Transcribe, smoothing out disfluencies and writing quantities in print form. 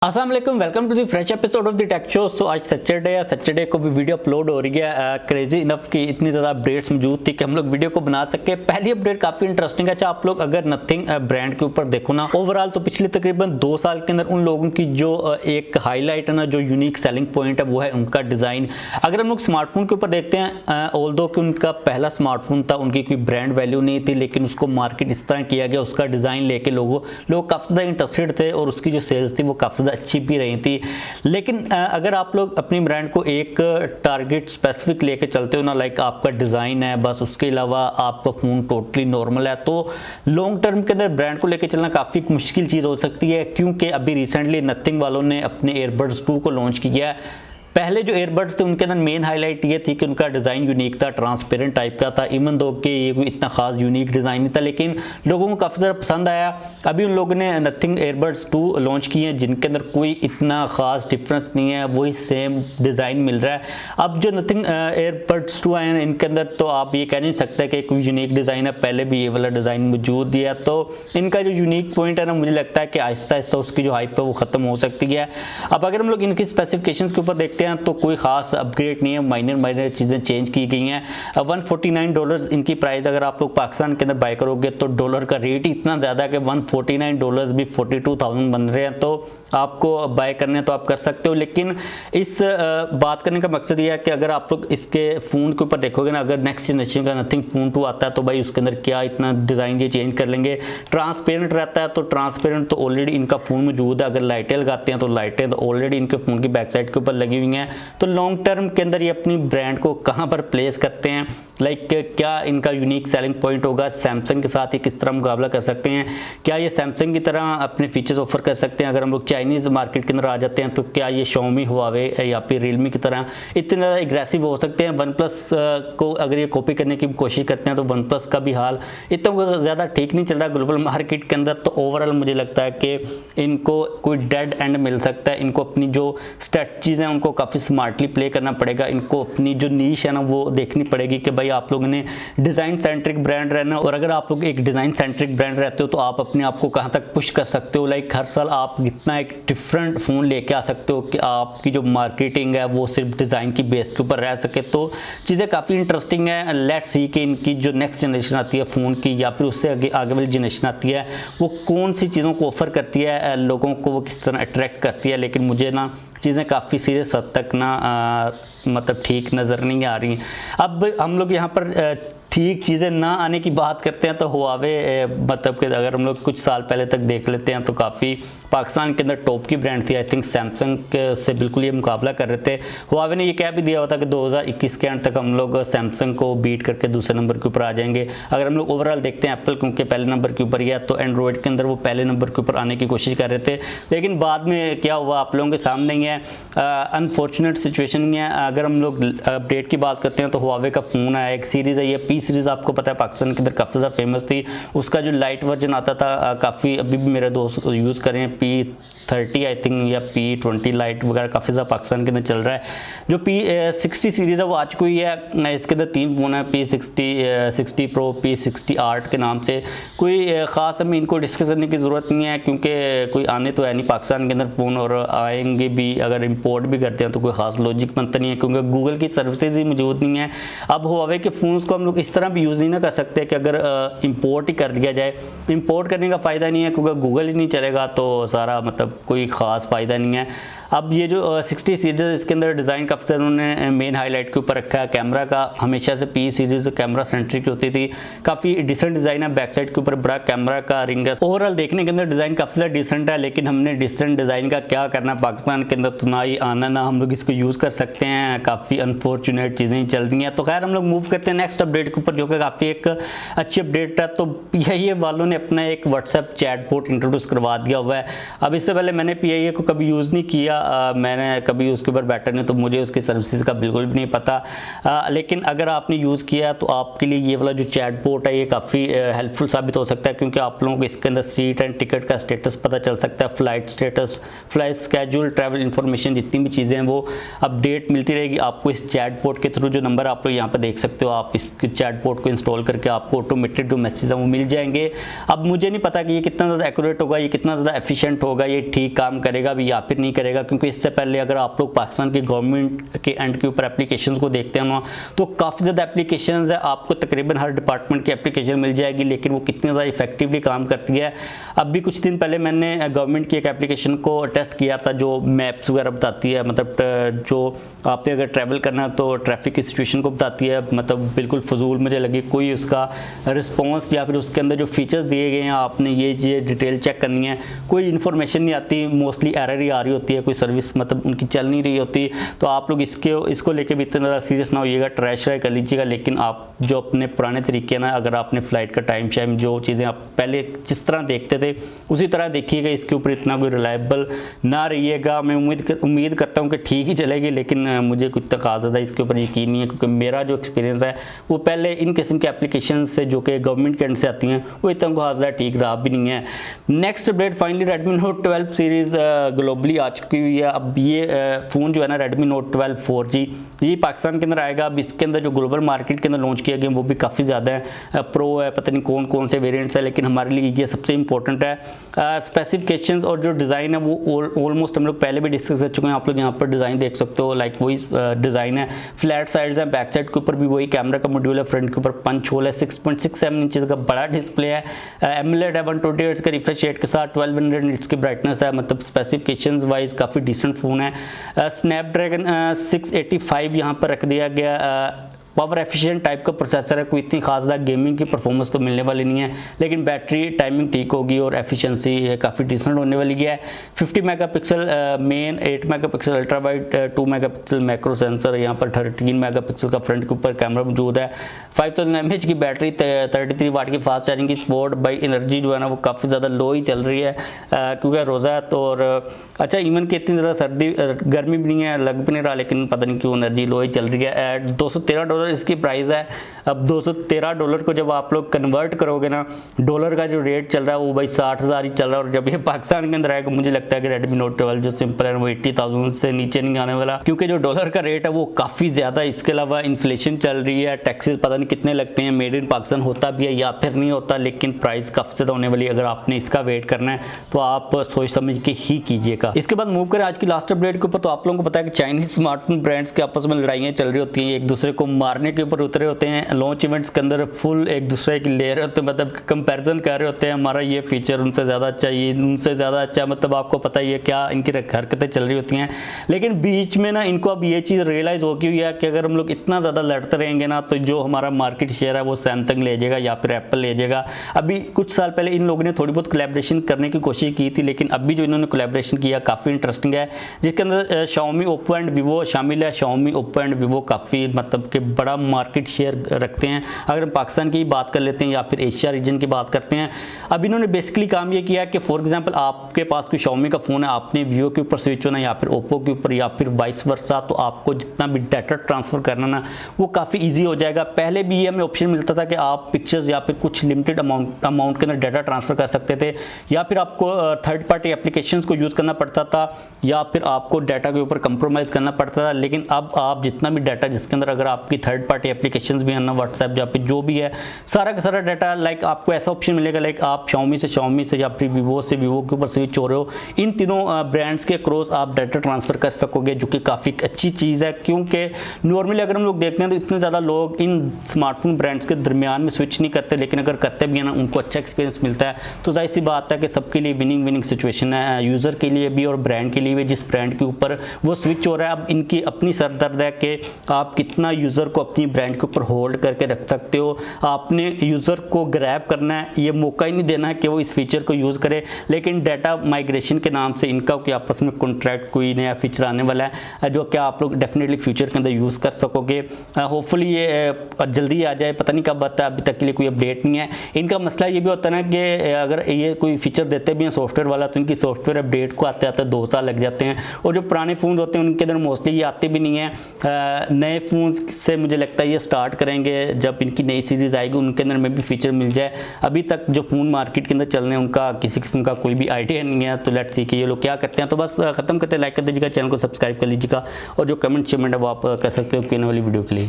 अस्सलाम वालेकुम, welcome to the fresh episode of the tech show. So आज Saturday को भी वीडियो अपलोड हो रही है। क्रेजी इनफ की इतनी ज़्यादा अपडेट्स मौजूद थी कि हम लोग वीडियो को बना सके। पहली अपडेट काफ़ी इंटरेस्टिंग है। अच्छा, आप लोग अगर नथिंग ब्रांड के ऊपर देखो ना, ओवरऑल तो पिछले तकरीबन 2 साल के अंदर उन लोगों की जो एक हाईलाइट है ना, जो यूनिक सेलिंग पॉइंट है वो है उनका डिज़ाइन। अगर हम लोग स्मार्टफोन के ऊपर देखते हैं, ऑल्दो कि उनका पहला स्मार्टफोन था, उनकी कोई ब्रांड वैल्यू नहीं थी, लेकिन उसको मार्केट इस तरह किया गया, उसका डिज़ाइन लेके लोग काफ़ी ज़्यादा इंटरेस्टेड थे और उसकी जो सेल्स थी वो काफ़ी ज़्यादा अच्छी भी रही थी। लेकिन अगर आप लोग अपनी ब्रांड को एक टारगेट स्पेसिफिक लेके चलते हो ना, लाइक आपका डिज़ाइन है बस, उसके अलावा आपका फ़ोन टोटली नॉर्मल है, तो लॉन्ग टर्म के अंदर ब्रांड को लेके चलना काफ़ी मुश्किल चीज़ हो सकती है। क्योंकि अभी रिसेंटली नथिंग वालों ने अपने एयरबड्स 2 को लॉन्च किया है। पहले जो एयरबड्स थे उनके अंदर मेन हाईलाइट ये थी कि उनका डिज़ाइन यूनिक था, ट्रांसपेरेंट टाइप का था। इवन दो कि ये कोई इतना खास यूनिक डिज़ाइन नहीं था, लेकिन लोगों को काफ़ी ज़्यादा पसंद आया। अभी उन लोगों ने नथिंग एयरबड्स 2 लॉन्च किए हैं, जिनके अंदर कोई इतना खास डिफरेंस नहीं है, वही सेम डिज़ाइन मिल रहा है। अब जो नथिंग एयरबड्स 2 आए हैं, इनके अंदर तो आप ये कह नहीं सकते कि कोई यूनिक डिज़ाइन है, पहले भी ये वाला डिज़ाइन मौजूद है। तो इनका जो यूनिक पॉइंट है ना, मुझे लगता है कि आहिस्ता आहिस्ता उसकी जो हाइप है वो ख़त्म हो सकती है। अब अगर हम लोग इनकी स्पेसिफिकेशंस के ऊपर देखते हैं तो कोई खास अपग्रेड नहीं है, माइनर चीज़ें चेंज की गई हैं। $149 इनकी प्राइस अगर आप लोग पाकिस्तान के अंदर बाय करोगे तो डॉलर का रेट ही इतना ज़्यादा है कि $149 भी 42,000 बन रहे हैं। तो आपको बाय करने तो आप कर सकते हो, लेकिन इस बात करने का मकसद ये है कि अगर आप लोग इसके फ़ोन के ऊपर देखोगे ना, अगर नेक्स्ट जनरेशन का नथिंग फ़ोन 2 आता है तो भाई उसके अंदर क्या इतना डिज़ाइन ये चेंज कर लेंगे। ट्रांसपेरेंट रहता है तो ट्रांसपेरेंट तो ऑलरेडी इनका फ़ोन मौजूद है। अगर लाइटें लगाते हैं तो लाइटें तो ऑलरेडी इनके फ़ोन की बैक साइड के ऊपर लगी हुई हैं। तो लॉन्ग टर्म के अंदर ये अपनी ब्रांड को कहाँ पर प्लेस करते हैं, लाइक क्या इनका यूनिक सेलिंग पॉइंट होगा, सैमसंग के साथ ये किस तरह मुकाबला कर सकते हैं, क्या ये सैमसंग की तरह अपने फीचर्स ऑफर कर सकते हैं। अगर हम लोग चाइनीज़ मार्केट के अंदर आ जाते हैं तो क्या ये Xiaomi, हुआवे या फिर रियलमी की तरह इतने ज़्यादा एग्रेसिव हो सकते हैं। वन प्लस को अगर ये कॉपी करने की कोशिश करते हैं तो वन प्लस का भी हाल इतना ज़्यादा ठीक नहीं चल रहा ग्लोबल मार्केट के अंदर। तो ओवरऑल मुझे लगता है कि इनको कोई डेड एंड मिल सकता है। इनको अपनी जो स्ट्रेटजीज़ हैं उनको काफ़ी स्मार्टली प्ले करना पड़ेगा। इनको अपनी जो नीश है ना वो देखनी पड़ेगी कि भाई आप लोगों ने डिज़ाइन सेंट्रिक ब्रांड रहना, और अगर आप लोग एक डिज़ाइन सेंट्रिक ब्रांड रहते हो तो आप अपने आप को कहाँ तक पुश कर सकते हो। लाइक हर साल आप इतना एक डिफरेंट फ़ोन लेके आ सकते हो कि आपकी जो मार्केटिंग है वो सिर्फ डिज़ाइन की बेस के ऊपर रह सके। तो चीज़ें काफ़ी इंटरेस्टिंग है। लेट्स सी कि इनकी जो नेक्स्ट जनरेशन आती है फ़ोन की, या फिर उससे आगे वाली जनरेशन आती है, वो कौन सी चीज़ों को ऑफर करती है, लोगों को वो किस तरह अट्रैक्ट करती है। लेकिन मुझे ना चीज़ें काफ़ी सीरियस हद तक ना मतलब ठीक नज़र नहीं आ रही। अब हम लोग यहाँ पर ठीक चीज़ें ना आने की बात करते हैं तो हुआवे, मतलब कि अगर हम लोग कुछ साल पहले तक देख लेते हैं तो काफ़ी पाकिस्तान के अंदर टॉप की ब्रांड थी। आई थिंक सैमसंग से बिल्कुल ये मुकाबला कर रहे थे। हुआवे ने ये कह भी दिया हुआ था कि 2021 के एंड तक हम लोग सैमसंग को बीट करके दूसरे नंबर के ऊपर आ जाएंगे। अगर हम लोग ओवरऑल देखते हैं, एप्पल क्योंकि पहले नंबर के ऊपर गया, तो एंड्रॉयड के अंदर वो पहले नंबर के ऊपर आने की कोशिश कर रहे थे, लेकिन बाद में क्या हुआ आप लोगों के सामने ही है। अनफॉर्चुनेट सिचुएशन ही है। अगर हम लोग अपडेट की बात करते हैं तो हुआवे का फ़ोन है, एक सीरीज़ है, ये P सीरीज़ आपको पता है पाकिस्तान के अंदर काफ़ी ज़्यादा फेमस थी। उसका जो लाइट वर्जन आता था काफ़ी, अभी भी मेरे दोस्त यूज़ करें, P30 आई थिंक या P20 लाइट वगैरह काफ़ी ज़्यादा पाकिस्तान के अंदर चल रहा है। जो P60 सीरीज़ है वो आ चुकी है। इसके अंदर 3 फ़ोन है, P60 Pro, P60 Art के नाम से। कोई ख़ास हमें इनको डिस्कस करने की ज़रूरत नहीं है, क्योंकि कोई आने तो है नहीं पाकिस्तान के अंदर फ़ोन, और आएंगे भी अगर इम्पोर्ट भी करते हैं तो कोई ख़ास लॉजिक बनता नहीं है, क्योंकि गूगल की सर्विसेज ही मौजूद नहीं है। अब हुआवे के फ़ोन्स को हम लोग इस तरह भी यूज़ नहीं ना कर सकते कि अगर इंपोर्ट ही कर दिया जाए। इंपोर्ट करने का फ़ायदा नहीं है, क्योंकि गूगल ही नहीं चलेगा तो सारा मतलब कोई ख़ास फ़ायदा नहीं है। अब ये जो 60 सीरीज़, इसके अंदर डिज़ाइन काफ़ी सारे उन्होंने मेन हाईलाइट के ऊपर रखा है। कैमरा का हमेशा से P सीरीज़ कैमरा सेंट्रिक होती थी, काफ़ी डिसेंट डिज़ाइन है। बैक साइड के ऊपर बड़ा कैमरा का रिंग है। ओवरऑल देखने के अंदर डिज़ाइन काफ़ी ज़्यादा डिसेंट है, लेकिन हमने डिसेंट डिज़ाइन का क्या करना पाकिस्तान के अंदर, तो ना ही आना ना हम लोग इसको यूज़ कर सकते हैं। काफ़ी अनफॉर्चुनेट चीज़ें चल रही हैं। तो खैर हम लोग मूव करते हैं नेक्स्ट अपडेट के ऊपर, जो कि काफ़ी एक अच्छी अपडेट है। तो PIA वालों ने अपना एक व्हाट्सएप चैटबॉट इंट्रोड्यूस करवा दिया हुआ है। अब इससे पहले मैंने PIA को कभी यूज़ नहीं किया, मैंने कभी उसके ऊपर बैठा नहीं, तो मुझे उसकी सर्विसेज का बिल्कुल भी नहीं पता। लेकिन अगर आपने यूज़ किया तो आपके लिए ये वाला जो चैटबॉट है ये काफ़ी हेल्पफुल साबित हो सकता है, क्योंकि आप लोगों को इसके अंदर सीट एंड टिकट का स्टेटस पता चल सकता है, flight status, flight schedule, travel information, जितनी भी चीज़ें हैं वो अपडेट मिलती रहेगी आपको इस चैटबॉट के थ्रू। जो नंबर आप लोग यहाँ पर देख सकते हो, आप इस चैटबॉट को इंस्टॉल करके आपको ऑटोमेटेड जो मैसेज है वो मिल जाएंगे। अब मुझे नहीं पता कि ये कितना ज़्यादा एक्यूरेट होगा, ये कितना ज़्यादा एफिशिएंट होगा, ये ठीक काम करेगा भी या फिर नहीं करेगा, क्योंकि इससे पहले अगर आप लोग पाकिस्तान के गवर्नमेंट के एंड के ऊपर एप्लीकेशंस को देखते हैं ना, तो काफ़ी ज़्यादा एप्लीकेशंस है, आपको तकरीबन हर डिपार्टमेंट की एप्लीकेशन मिल जाएगी, लेकिन वो कितनी ज़्यादा इफेक्टिवली काम करती है। अभी कुछ दिन पहले मैंने गवर्नमेंट की एक एप्लीकेशन को टेस्ट किया था जो मैप्स वगैरह बताती है, मतलब जो आपने अगर ट्रैवल करना है तो ट्रैफिक की सिचुएशन को बताती है, मतलब बिल्कुल फजूल मुझे लगी, कोई उसका रिस्पॉन्स या फिर उसके अंदर जो फीचर्स दिए गए हैं आपने ये डिटेल चेक करनी है, कोई इन्फॉर्मेशन नहीं आती, मोस्टली एरर ही आ रही होती है, कोई सर्विस मतलब उनकी चल नहीं रही होती। तो आप लोग इसको लेके भी इतना ज़्यादा सीरियस ना होइएगा, ट्राई कर लीजिएगा। लेकिन आप जो अपने पुराने तरीके ना, अगर आपने फ़्लाइट का टाइम शाइम जो चीज़ें आप पहले जिस तरह देखते थे उसी तरह देखिएगा, इसके ऊपर इतना कोई रिलायबल ना रहिएगा। मैं उम्मीद करता हूँ कि ठीक ही चलेगी, लेकिन मुझे कुछ तक ज़्यादा इसके ऊपर यकीन नहीं है, क्योंकि मेरा जो एक्सपीरियंस है वो पहले इन किस्म के एप्लीकेशन से जो कि गवर्नमेंट के एंड से आती हैं वो इतना ज़्यादा ठीक रहा भी नहीं है। Next update finally Redmi Note 12 series globally आ चुकी हुई है। अब ये फ़ोन जो है ना Redmi Note 12 4G ये पाकिस्तान के अंदर आएगा। अब इसके अंदर जो ग्लोबल मार्केट के अंदर लॉन्च किया गया वो भी काफ़ी ज़्यादा है, प्रो है, पता नहीं कौन कौन से वेरिएंट्स है, लेकिन हमारे लिए ये सबसे इंपॉर्टेंट है। स्पेसिफिकेशंस और जो डिज़ाइन है वो ऑलमोस्ट हम लोग पहले भी डिस्कस कर चुके हैं, आप लोग यहाँ पर डिज़ाइन देख सकते हो, लाइक वही डिज़ाइन है, फ्लैट साइड्स हैं, बैक साइड के ऊपर भी वही कैमरा का मॉड्यूल है, फ्रंट के ऊपर पंच होल है, 6.67 इंच का बड़ा डिस्प्ले है, एमोलेड है, 120 हर्ट्ज का रिफ्रेश रेट के साथ, 1200 निट्स की ब्राइटनेस है, मतलब स्पेसिफिकेशंस वाइज काफ़ी डिसेंट फ़ोन है। स्नैपड्रैगन 685 यहाँ पर रख दिया गया। पावर एफिशिएंट टाइप का प्रोसेसर है, कोई इतनी खास गेमिंग की परफॉर्मेंस तो मिलने वाली नहीं है, लेकिन बैटरी टाइमिंग ठीक होगी और एफिशिएंसी काफ़ी डिसेंट होने वाली है। 50 megapixel main, 8 megapixel ultra wide, 2 megapixel macro sensor, यहाँ पर 13 मेगापिक्सल का फ्रंट के ऊपर कैमरा मौजूद है, 5000 mAh की बैटरी, 33 वाट की फास्ट चार्जिंग की सपोर्ट। बाई एनर्जी जो है ना वो काफ़ी ज़्यादा लो ही चल रही है, क्योंकि रोज़ा है तो। और अच्छा इवन कि इतनी ज़्यादा सर्दी गर्मी भी नहीं है, लग भी नहीं रहा, लेकिन पता नहीं क्यों एनर्जी लो ही चल रही है। $213 इसकी प्राइस है। अब $213 को जब आप लोग कन्वर्ट करोगे ना, डॉलर का जो रेट चल रहा है वो भाई 60,000 ही चल रहा है, और जब ये पाकिस्तान के अंदर आएगा मुझे लगता है कि Redmi Note 12 जो सिंपल है वो 80,000 से नीचे नहीं आने वाला, क्योंकि जो डॉलर का रेट है वो काफ़ी ज़्यादा, इसके अलावा इन्फ्लेशन चल रही है, टैक्सेस पता नहीं कितने लगते हैं, मेड इन पाकिस्तान होता भी है या फिर नहीं होता, लेकिन प्राइस काफ़ी ज़्यादा होने वाली है। अगर आपने इसका वेट करना है तो आप सोच समझ के ही कीजिएगा। इसके बाद मूव करें आज की लास्ट अपडेट के ऊपर, तो आप लोगों को पता है कि चाइनीज स्मार्टफोन ब्रांड्स के आपस में लड़ाइयाँ चल रही होती हैं, एक दूसरे को मारने के ऊपर उतरे होते हैं, लॉन्च इवेंट्स के अंदर फुल एक दूसरे की ले रहे होते हैं, मतलब कंपैरिजन कर रहे होते हैं, हमारा ये फीचर उनसे ज़्यादा अच्छा, ये उनसे ज़्यादा अच्छा, मतलब आपको पता ही है क्या इनकी हरकतें चल रही होती हैं। लेकिन बीच में ना इनको अब ये चीज़ रियलाइज़ हो गई हुई है कि अगर हम लोग इतना ज़्यादा लड़ते रहेंगे ना तो जो हमारा मार्केट शेयर है वो सैमसंग ले जाएगा या फिर एप्पल ले जाएगा। अभी कुछ साल पहले इन लोगों ने थोड़ी बहुत कोलैबोरेशन करने की कोशिश की थी, लेकिन अभी जो इन्होंने कोलैबोरेशन किया काफ़ी इंटरेस्टिंग है, जिसके अंदर Xiaomi, Oppo एंड Vivo शामिल है। Xiaomi, Oppo एंड Vivo काफ़ी मतलब कि बड़ा मार्केट शेयर रखते हैं, अगर हम पाकिस्तान की बात कर लेते हैं या फिर एशिया रीजन की बात करते हैं। अब इन्होंने बेसिकली काम ये किया कि फॉर एग्जांपल आपके पास कोई Xiaomi का फ़ोन है, आपने Vivo के ऊपर स्विच होना या फिर Oppo के ऊपर या फिर वाइस वर्सा, तो आपको जितना भी डाटा ट्रांसफ़र करना ना वो काफ़ी ईजी हो जाएगा। पहले भी ये हमें ऑप्शन मिलता था कि आप पिक्चर्स या फिर कुछ लिमिटेड अमाउंट के अंदर डाटा ट्रांसफ़र कर सकते थे, या फिर आपको थर्ड पार्टी एप्लीकेशंस को यूज़ करना पड़ता था, या फिर आपको डाटा के ऊपर कंप्रोमाइज़ करना पड़ता था। लेकिन अब आप जितना भी डाटा जिसके अंदर अगर आपकी थर्ड पार्टी एप्लीकेशंस भी है ना, व्हाट्सएप या फिर जो भी है, सारा का सारा डाटा लाइक आपको ऐसा ऑप्शन मिलेगा, लाइक आप Xiaomi से या फिर Vivo से Vivo के ऊपर स्विच हो रहे हो, इन तीनों ब्रांड्स के क्रॉस आप डाटा ट्रांसफ़र कर सकोगे, जो कि काफ़ी अच्छी चीज़ है। क्योंकि नॉर्मली अगर हम लोग देखते हैं तो इतने ज़्यादा लोग इन स्मार्टफोन ब्रांड्स के दरमियान में स्विच नहीं करते, लेकिन अगर करते भी हैं ना उनको अच्छा एक्सपीरियंस मिलता है। तो जाहिर सी बात है कि सबके लिए विनिंग सिचुएशन है, यूज़र के लिए भी और ब्रांड के लिए भी, जिस ब्रांड के ऊपर वो स्विच हो रहा है। अब इनकी अपनी सरदर्द है कि आप कितना यूज़र को को अपनी ब्रांड के ऊपर होल्ड करके रख सकते हो। आपने यूज़र को ग्रैब करना है, ये मौका ही नहीं देना है कि वो इस फीचर को यूज़ करे। लेकिन डाटा माइग्रेशन के नाम से इनका कोई आपस में कॉन्ट्रैक्ट, कोई नया फीचर आने वाला है जो कि आप लोग डेफिनेटली फ्यूचर के अंदर यूज़ कर सकोगे। होपफुली ये जल्दी आ जाए, पता नहीं कब आता है, अभी तक के लिए कोई अपडेट नहीं है। इनका मसला ये भी होता है ना कि अगर ये कोई फीचर देते भी हैं सॉफ्टवेयर वाला तो इनकी सॉफ्टवेयर अपडेट को आते आते 2 साल लग जाते हैं, और जो पुराने फ़ोन होते हैं उनके अंदर मोस्टली ये आते भी नहीं हैं। नए फ़ोन से मुझे लगता है ये स्टार्ट करेंगे जब इनकी नई सीरीज़ आएगी, उनके अंदर में भी फीचर मिल जाए। अभी तक जो फ़ोन मार्केट के अंदर चल रहे हैं उनका किसी किस्म का कोई भी आइडिया नहीं है। तो लेट्स सी कि ये लोग क्या करते हैं। तो बस ख़त्म करते हैं, लाइक कर दीजिएगा, चैनल को सब्सक्राइब कर लीजिएगा, और जो कमेंट शेमेंट है वो आप कर सकते हो आने वाली वीडियो के लिए।